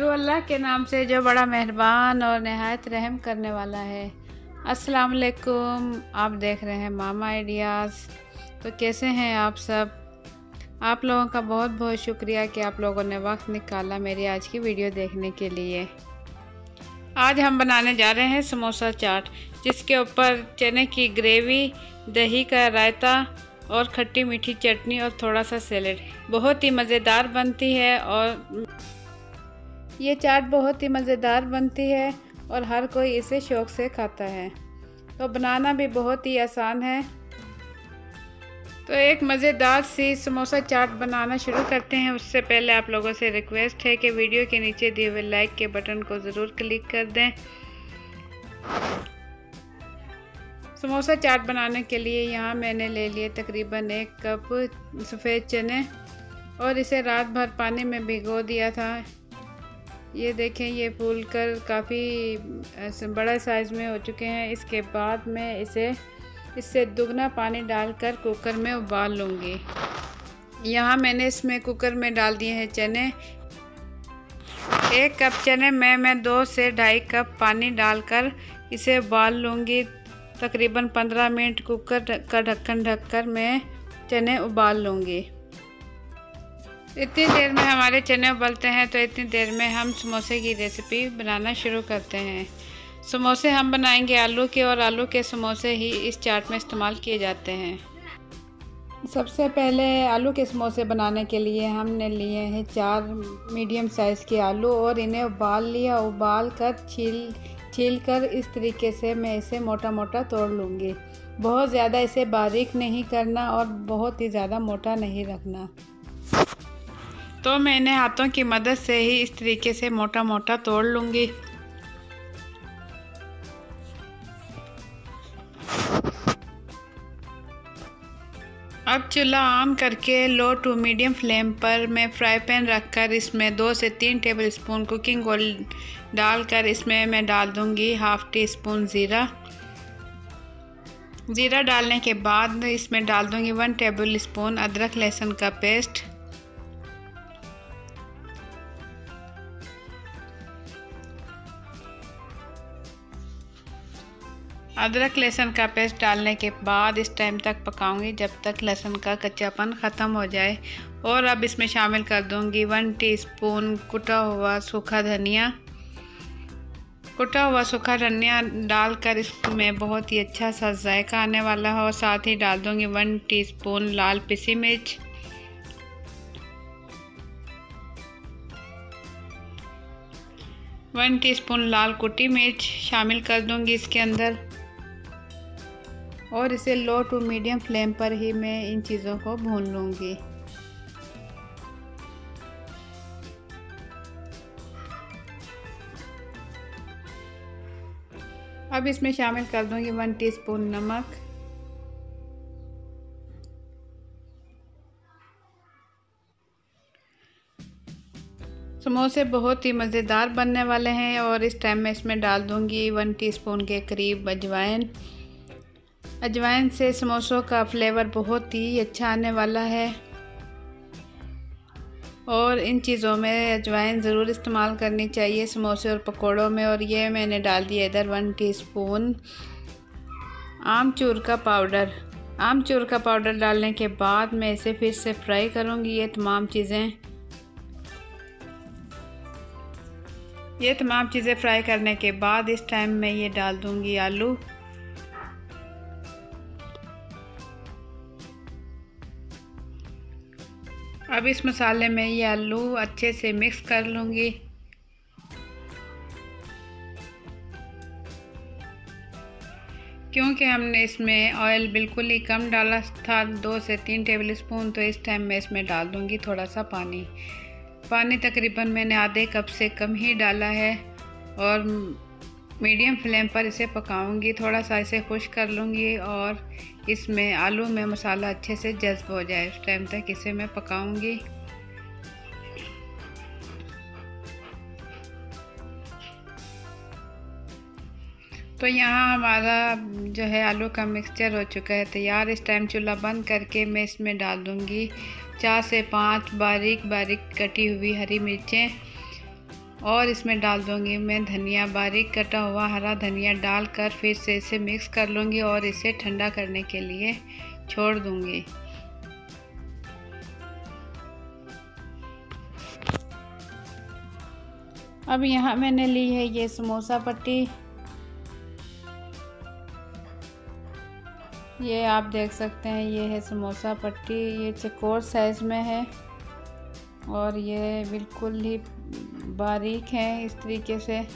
शुरू अल्लाह के नाम से जो बड़ा मेहरबान और नहायत रहम करने वाला है। अस्सलाम वालेकुम। आप देख रहे हैं मामा आइडियाज़। तो कैसे हैं आप सब? आप लोगों का बहुत बहुत शुक्रिया कि आप लोगों ने वक्त निकाला मेरी आज की वीडियो देखने के लिए। आज हम बनाने जा रहे हैं समोसा चाट, जिसके ऊपर चने की ग्रेवी, दही का रायता और खट्टी मीठी चटनी और थोड़ा सा सैलेड। बहुत ही मज़ेदार बनती है और ये चाट बहुत ही मज़ेदार बनती है और हर कोई इसे शौक़ से खाता है। तो बनाना भी बहुत ही आसान है। तो एक मज़ेदार सी समोसा चाट बनाना शुरू करते हैं। उससे पहले आप लोगों से रिक्वेस्ट है कि वीडियो के नीचे दिए हुए लाइक के बटन को ज़रूर क्लिक कर दें। समोसा चाट बनाने के लिए यहाँ मैंने ले लिए तकरीबन 1 कप सफ़ेद चने और इसे रात भर पानी में भिगो दिया था। ये देखें, ये फूल कर काफ़ी बड़ा साइज़ में हो चुके हैं। इसके बाद मैं इससे दुगना पानी डालकर कुकर में उबाल लूँगी। यहाँ मैंने इसमें कुकर में डाल दिए हैं चने। 1 कप चने में मैं 2 से 2.5 कप पानी डालकर इसे उबाल लूँगी। तकरीबन 15 मिनट कुकर का ढक्कन ढककर मैं चने उबाल लूँगी। इतनी देर में हमारे चने उबलते हैं तो इतनी देर में हम समोसे की रेसिपी बनाना शुरू करते हैं। समोसे हम बनाएंगे आलू के, और आलू के समोसे ही इस चाट में इस्तेमाल किए जाते हैं। सबसे पहले आलू के समोसे बनाने के लिए हमने लिए हैं 4 मीडियम साइज़ के आलू और इन्हें उबाल लिया। उबाल कर छील कर इस तरीके से मैं इसे मोटा मोटा तोड़ लूँगी। बहुत ज़्यादा इसे बारीक नहीं करना और बहुत ही ज़्यादा मोटा नहीं रखना। तो मैं इन्हें हाथों की मदद से ही इस तरीके से मोटा मोटा तोड़ लूँगी। अब चूल्हा ऑन करके लो टू मीडियम फ्लेम पर मैं फ्राई पैन रखकर इसमें 2 से 3 टेबलस्पून कुकिंग ऑयल डालकर इसमें मैं डाल दूँगी 1/2 टीस्पून ज़ीरा। ज़ीरा डालने के बाद इसमें डाल दूँगी 1 टेबलस्पून अदरक लहसुन का पेस्ट। अदरक लहसुन का पेस्ट डालने के बाद इस टाइम तक पकाऊंगी जब तक लहसुन का कच्चापन ख़त्म हो जाए। और अब इसमें शामिल कर दूंगी 1 टीस्पून कुटा हुआ सूखा धनिया। कुटा हुआ सूखा धनिया डालकर इसमें बहुत ही अच्छा सा जायका आने वाला है। और साथ ही डाल दूंगी 1 टीस्पून लाल पिसी मिर्च, 1 टीस्पून लाल कुटी मिर्च शामिल कर दूंगी इसके अंदर। और इसे लो टू मीडियम फ्लेम पर ही मैं इन चीज़ों को भून लूँगी। अब इसमें शामिल कर दूँगी 1 टीस्पून नमक, समोसे बहुत ही मज़ेदार बनने वाले हैं। और इस टाइम में इसमें डाल दूँगी 1 टीस्पून के करीब अजवाइन। अजवाइन से समोसों का फ्लेवर बहुत ही अच्छा आने वाला है और इन चीज़ों में अजवाइन ज़रूर इस्तेमाल करनी चाहिए समोसे और पकोड़ों में। और ये मैंने डाल दिया इधर 1 टीस्पून आमचूर का पाउडर। आमचूर का पाउडर डालने के बाद मैं इसे फिर से फ्राई करूँगी। ये तमाम चीज़ें फ्राई करने के बाद इस टाइम में ये डाल दूँगी आलू। अब इस मसाले में ये आलू अच्छे से मिक्स कर लूँगी। क्योंकि हमने इसमें ऑयल बिल्कुल ही कम डाला था, 2 से 3 टेबलस्पून, तो इस टाइम में इसमें डाल दूँगी थोड़ा सा पानी तकरीबन मैंने आधे कप से कम ही डाला है। और मीडियम फ्लेम पर इसे पकाऊंगी। थोड़ा सा इसे खुश्क कर लूँगी और इसमें आलू में मसाला अच्छे से जज़्ब हो जाए उस टाइम तक इसे मैं पकाऊंगी। तो यहाँ हमारा जो है आलू का मिक्सचर हो चुका है तैयार। इस टाइम चूल्हा बंद करके मैं इसमें डाल दूँगी 4 से 5 बारीक बारीक कटी हुई हरी मिर्चें। और इसमें डाल दूंगी मैं धनिया, बारीक कटा हुआ हरा धनिया डालकर फिर से इसे मिक्स कर लूँगी और इसे ठंडा करने के लिए छोड़ दूँगी। अब यहाँ मैंने ली है ये समोसा पट्टी। ये आप देख सकते हैं, ये है समोसा पट्टी। ये चौकोर साइज़ में है और ये बिल्कुल ही बारीक है इस तरीके से।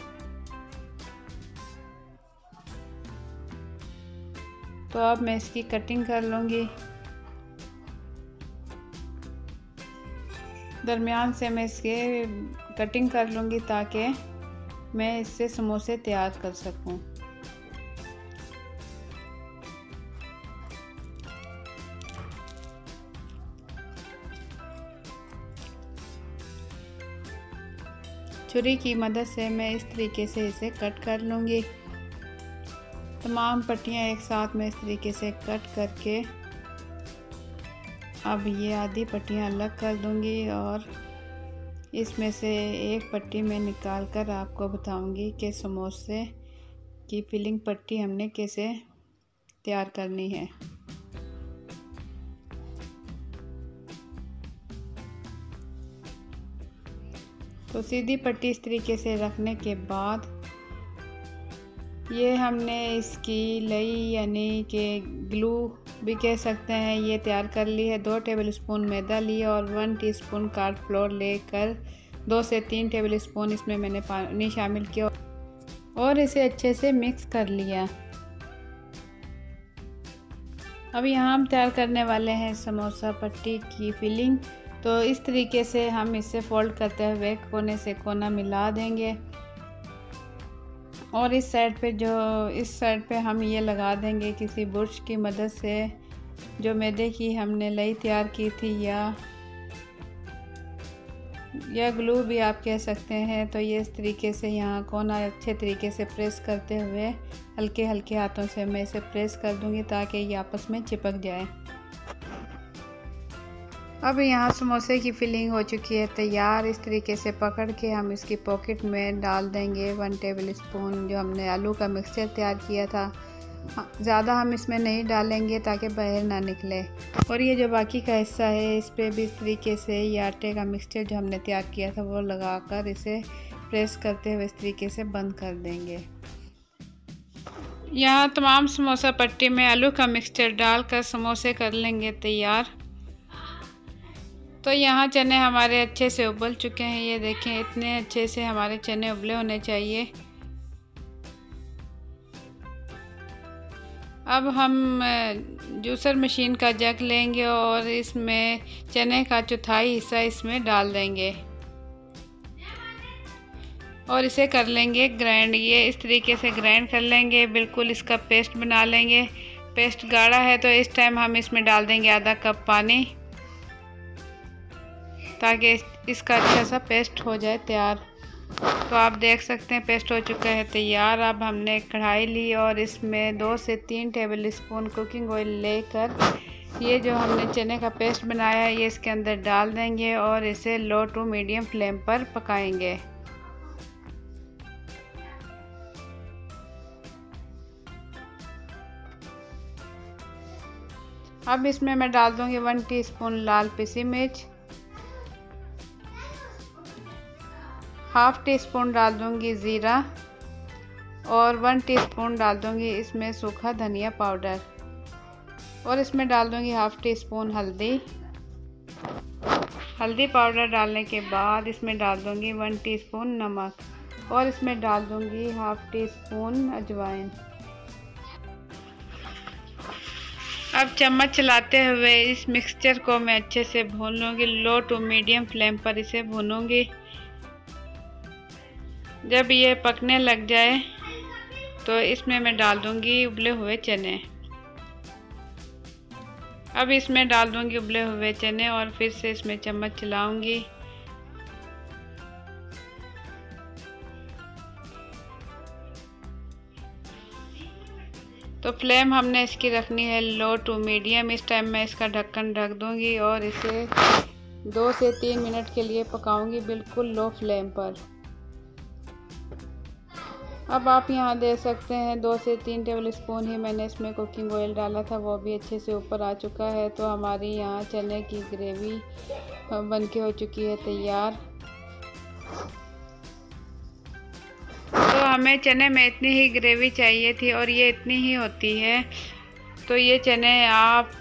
तो अब मैं इसकी कटिंग कर लूँगी। दरमियान से मैं इसके कटिंग कर लूँगी ताकि मैं इससे समोसे तैयार कर सकूँ। छुरी की मदद से मैं इस तरीके से इसे कट कर लूँगी। तमाम पट्टियाँ एक साथ में इस तरीके से कट करके अब ये आधी पट्टियाँ अलग कर दूँगी और इसमें से एक पट्टी मैं निकाल कर आपको बताऊँगी कि समोसे की फिलिंग पट्टी हमने कैसे तैयार करनी है। तो सीधी पट्टी इस तरीके से रखने के बाद ये हमने इसकी लई यानी कि ग्लू भी कह सकते हैं, ये तैयार कर ली है। 2 टेबलस्पून मैदा लिया और 1 टीस्पून कॉर्नफ्लोर लेकर 2 से 3 टेबलस्पून इसमें मैंने पानी शामिल किया और इसे अच्छे से मिक्स कर लिया। अब यहाँ हम तैयार करने वाले हैं समोसा पट्टी की फिलिंग। तो इस तरीके से हम इसे फोल्ड करते हुए कोने से कोना मिला देंगे और इस साइड पे हम ये लगा देंगे किसी बुर्श की मदद से, जो मैदे की हमने लई तैयार की थी या ग्लू भी आप कह सकते हैं। तो ये इस तरीके से यहाँ कोना अच्छे तरीके से प्रेस करते हुए हल्के हल्के हाथों से मैं इसे प्रेस कर दूंगी ताकि ये आपस में चिपक जाए। अब यहाँ समोसे की फिलिंग हो चुकी है तैयार। इस तरीके से पकड़ के हम इसकी पॉकेट में डाल देंगे 1 टेबलस्पून जो हमने आलू का मिक्सचर तैयार किया था। ज़्यादा हम इसमें नहीं डालेंगे ताकि बाहर ना निकले। और ये जो बाकी का हिस्सा है इस पर भी इस तरीके से ये आटे का मिक्सचर जो हमने तैयार किया था वो लगाकर इसे प्रेस करते हुए इस तरीके से बंद कर देंगे। यहाँ तमाम समोसा पट्टी में आलू का मिक्सचर डालकर समोसे कर लेंगे तैयार। तो यहाँ चने हमारे अच्छे से उबल चुके हैं, ये देखें इतने अच्छे से हमारे चने उबले होने चाहिए। अब हम जूसर मशीन का जग लेंगे और इसमें चने का चौथाई हिस्सा इसमें डाल देंगे और इसे कर लेंगे ग्राइंड। ये इस तरीके से ग्राइंड कर लेंगे, बिल्कुल इसका पेस्ट बना लेंगे। पेस्ट गाढ़ा है तो इस टाइम हम इसमें डाल देंगे आधा कप पानी ताकि इसका अच्छा सा पेस्ट हो जाए तैयार। तो आप देख सकते हैं पेस्ट हो चुका है तैयार। अब हमने एक कढ़ाई ली और इसमें 2 से 3 टेबलस्पून कुकिंग ऑयल लेकर ये जो हमने चने का पेस्ट बनाया है ये इसके अंदर डाल देंगे और इसे लो टू मीडियम फ्लेम पर पकाएंगे। अब इसमें मैं डाल दूंगी 1 टीस्पून लाल पिसी मिर्च, हाफ टी स्पून डाल दूंगी ज़ीरा और 1 टीस्पून डाल दूंगी इसमें सूखा धनिया पाउडर और इसमें डाल दूंगी हाफ टी स्पून हल्दी पाउडर। डालने के बाद इसमें डाल दूंगी 1 टीस्पून नमक और इसमें डाल दूंगी हाफ टी स्पून अजवाइन। अब चम्मच चलाते हुए इस मिक्सचर को मैं अच्छे से भून लूँगी। लो टू मीडियम फ्लेम पर इसे भूनूंगी। जब ये पकने लग जाए तो इसमें मैं डाल दूंगी उबले हुए चने। अब इसमें डाल दूंगी उबले हुए चने और फिर से इसमें चम्मच चलाऊंगी। तो फ्लेम हमने इसकी रखनी है लो टू मीडियम। इस टाइम मैं इसका ढक्कन ढक दूंगी और इसे 2 से 3 मिनट के लिए पकाऊंगी बिल्कुल लो फ्लेम पर। अब आप यहाँ दे सकते हैं 2 से 3 टेबल स्पून ही मैंने इसमें कुकिंग ऑयल डाला था, वो भी अच्छे से ऊपर आ चुका है। तो हमारी यहाँ चने की ग्रेवी बनके हो चुकी है तैयार। तो हमें चने में इतनी ही ग्रेवी चाहिए थी और ये इतनी ही होती है। तो ये चने आप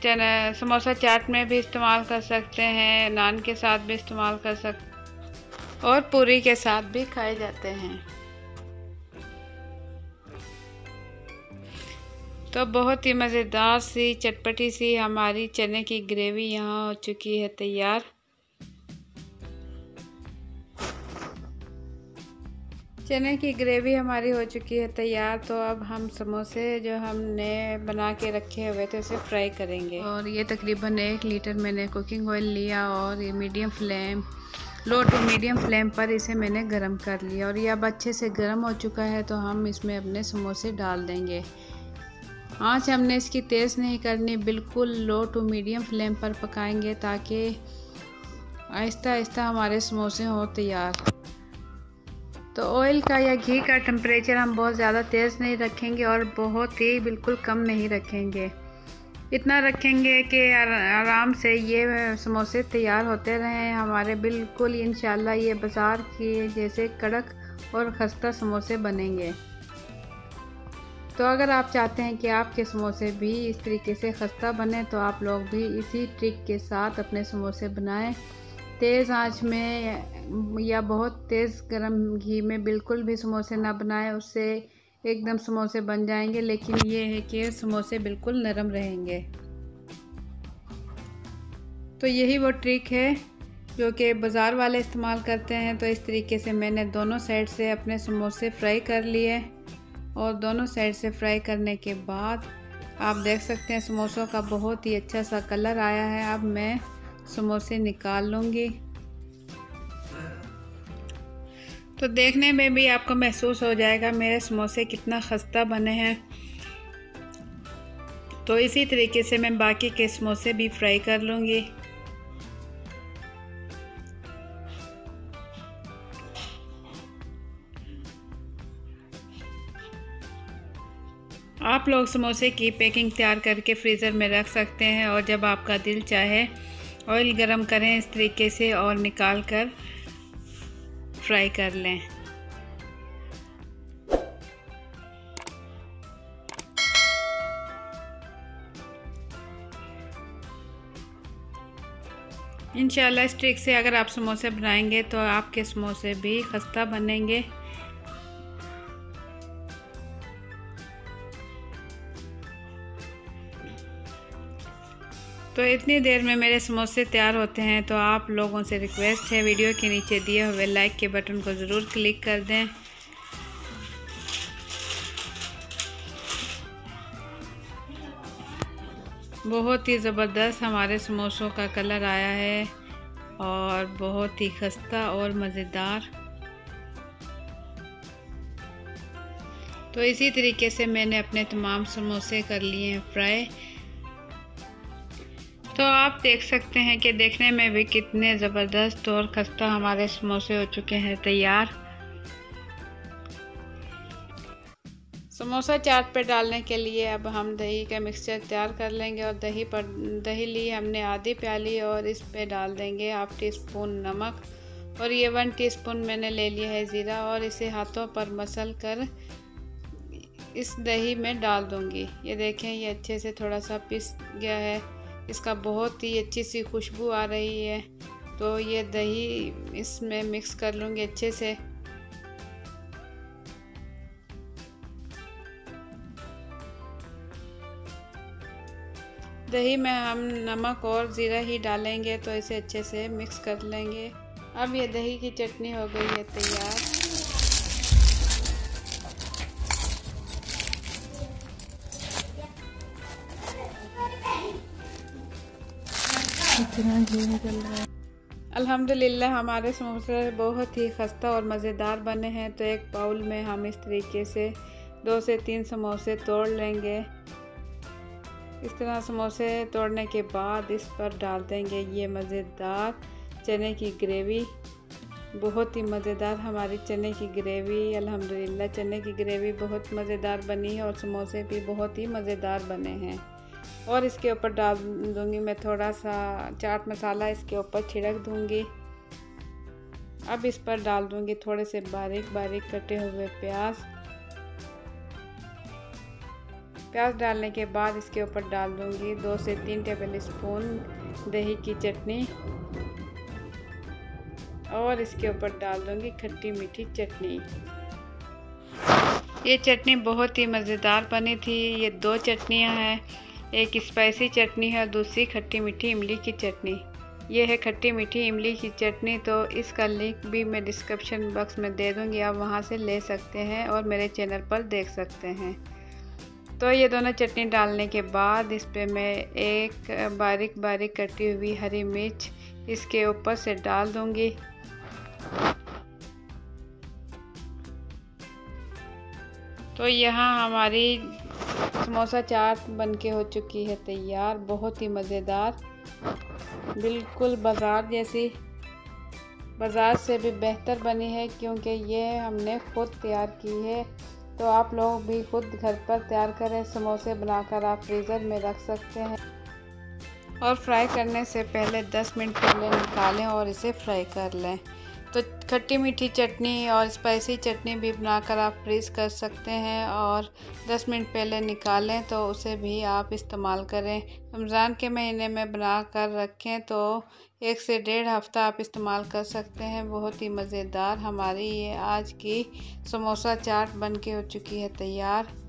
चने समोसा चाट में भी इस्तेमाल कर सकते हैं, नान के साथ भी इस्तेमाल कर सकते और पूरी के साथ भी खाए जाते हैं। तो बहुत ही मज़ेदार सी चटपटी सी हमारी चने की ग्रेवी यहाँ हो चुकी है तैयार। चने की ग्रेवी हमारी हो चुकी है तैयार। तो अब हम समोसे जो हमने बना के रखे हुए थे उसे फ्राई करेंगे। और ये तकरीबन 1 लीटर मैंने कुकिंग ऑयल लिया और ये लो टू मीडियम फ्लेम पर इसे मैंने गरम कर लिया। और ये अब अच्छे से गरम हो चुका है। तो हम इसमें अपने समोसे डाल देंगे। आँच हमने इसकी तेज़ नहीं करनी, बिल्कुल लो टू मीडियम फ्लेम पर पकाएंगे ताकि आहिस्ता आहिस्ता हमारे समोसे हो तैयार। तो ऑयल का या घी का टेम्परेचर हम बहुत ज़्यादा तेज़ नहीं रखेंगे और बहुत ही बिल्कुल कम नहीं रखेंगे। इतना रखेंगे कि आराम से ये समोसे तैयार होते रहें हमारे, बिल्कुल इंशाल्लाह ये बाज़ार की जैसे कड़क और खस्ता समोसे बनेंगे। तो अगर आप चाहते हैं कि आपके समोसे भी इस तरीके से खस्ता बने तो आप लोग भी इसी ट्रिक के साथ अपने समोसे बनाएं। तेज़ आंच में या बहुत तेज़ गरम घी में बिल्कुल भी समोसे ना बनाएं, उससे एकदम समोसे बन जाएंगे, लेकिन ये है कि समोसे बिल्कुल नरम रहेंगे। तो यही वो ट्रिक है जो कि बाज़ार वाले इस्तेमाल करते हैं। तो इस तरीके से मैंने दोनों साइड से अपने समोसे फ्राई कर लिए और दोनों साइड से फ्राई करने के बाद आप देख सकते हैं समोसों का बहुत ही अच्छा सा कलर आया है। अब मैं समोसे निकाल लूँगी। तो देखने में भी आपको महसूस हो जाएगा मेरे समोसे कितना खस्ता बने हैं। तो इसी तरीके से मैं बाकी के समोसे भी फ्राई कर लूँगी। आप लोग समोसे की पैकिंग तैयार करके फ्रीज़र में रख सकते हैं और जब आपका दिल चाहे ऑयल गरम करें इस तरीके से और निकाल कर फ्राई कर लें। इंशाल्लाह इस ट्रिक से अगर आप समोसे बनाएंगे तो आपके समोसे भी खस्ता बनेंगे। तो इतनी देर में मेरे समोसे तैयार होते हैं। तो आप लोगों से रिक्वेस्ट है वीडियो के नीचे दिए हुए लाइक के बटन को ज़रूर क्लिक कर दें। बहुत ही ज़बरदस्त हमारे समोसों का कलर आया है और बहुत ही खस्ता और मज़ेदार। तो इसी तरीके से मैंने अपने तमाम समोसे कर लिए हैं फ्राई। तो आप देख सकते हैं कि देखने में भी कितने ज़बरदस्त और खस्ता हमारे समोसे हो चुके हैं तैयार। समोसा चाट पे डालने के लिए अब हम दही का मिक्सचर तैयार कर लेंगे। और दही ली हमने आधी प्याली और इस पे डाल देंगे 1/2 टीस्पून नमक और ये 1 टीस्पून मैंने ले लिया है ज़ीरा और इसे हाथों पर मसल कर इस दही में डाल दूंगी। ये देखें ये अच्छे से थोड़ा सा पिस गया है, इसका बहुत ही अच्छी सी खुशबू आ रही है। तो ये दही इसमें मिक्स कर लूँगी अच्छे से। दही में हम नमक और ज़ीरा ही डालेंगे तो इसे अच्छे से मिक्स कर लेंगे। अब ये दही की चटनी हो गई है तैयार। इतना घी निकल रहा है। अल्हम्दुलिल्लाह हमारे समोसे बहुत ही खस्ता और मज़ेदार बने हैं। तो एक बाउल में हम इस तरीके से 2 से 3 समोसे तोड़ लेंगे। इस तरह समोसे तोड़ने के बाद इस पर डाल देंगे ये मज़ेदार चने की ग्रेवी बहुत ही मज़ेदार हमारी चने की ग्रेवी, अल्हम्दुलिल्लाह चने की ग्रेवी बहुत मज़ेदार बनी है और समोसे भी बहुत ही मज़ेदार बने हैं। और इसके ऊपर डाल दूँगी मैं थोड़ा सा चाट मसाला, इसके ऊपर छिड़क दूँगी। अब इस पर डाल दूँगी थोड़े से बारीक बारीक कटे हुए प्याज। प्याज डालने के बाद इसके ऊपर डाल दूँगी 2 से 3 टेबल स्पून दही की चटनी और इसके ऊपर डाल दूँगी खट्टी मीठी चटनी। ये चटनी बहुत ही मज़ेदार बनी थी। ये 2 चटनियाँ हैं, एक स्पाइसी चटनी है और दूसरी खट्टी मीठी इमली की चटनी। ये है खट्टी मीठी इमली की चटनी, तो इसका लिंक भी मैं डिस्क्रिप्शन बॉक्स में दे दूँगी, आप वहाँ से ले सकते हैं और मेरे चैनल पर देख सकते हैं। तो ये दोनों चटनी डालने के बाद इस पे मैं एक बारीक बारीक कटी हुई हरी मिर्च इसके ऊपर से डाल दूँगी। तो यहाँ हमारी समोसा चाट बनके हो चुकी है तैयार, बहुत ही मज़ेदार, बिल्कुल बाज़ार जैसी, बाज़ार से भी बेहतर बनी है क्योंकि ये हमने खुद तैयार की है। तो आप लोग भी खुद घर पर तैयार करें। समोसे बनाकर आप फ्रीज़र में रख सकते हैं और फ्राई करने से पहले 10 मिनट पहले निकालें और इसे फ्राई कर लें। तो खट्टी मीठी चटनी और स्पाइसी चटनी भी बनाकर आप फ्रीज़ कर सकते हैं और 10 मिनट पहले निकालें तो उसे भी आप इस्तेमाल करें। रमज़ान के महीने में बना कर रखें तो 1 से 1.5 हफ़्ता आप इस्तेमाल कर सकते हैं। बहुत ही मज़ेदार हमारी ये आज की समोसा चाट बन के हो चुकी है तैयार।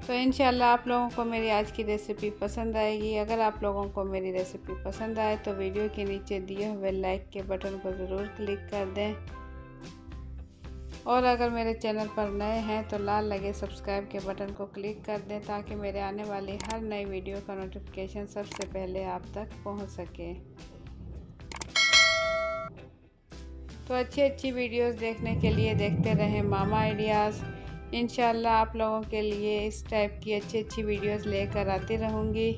तो इंशाल्लाह आप लोगों को मेरी आज की रेसिपी पसंद आएगी। अगर आप लोगों को मेरी रेसिपी पसंद आए तो वीडियो के नीचे दिए हुए लाइक के बटन को ज़रूर क्लिक कर दें और अगर मेरे चैनल पर नए हैं तो लाल लगे सब्सक्राइब के बटन को क्लिक कर दें ताकि मेरे आने वाली हर नई वीडियो का नोटिफिकेशन सबसे पहले आप तक पहुंच सके। तो अच्छी वीडियोस देखने के लिए देखते रहें मामा आइडियाज़। इंशाल्लाह आप लोगों के लिए इस टाइप की अच्छी वीडियोस लेकर आती रहूँगी।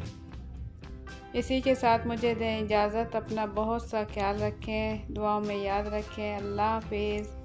इसी के साथ मुझे दें इजाज़त। अपना बहुत सा ख्याल रखें, दुआओं में याद रखें। अल्लाह हाफिज़।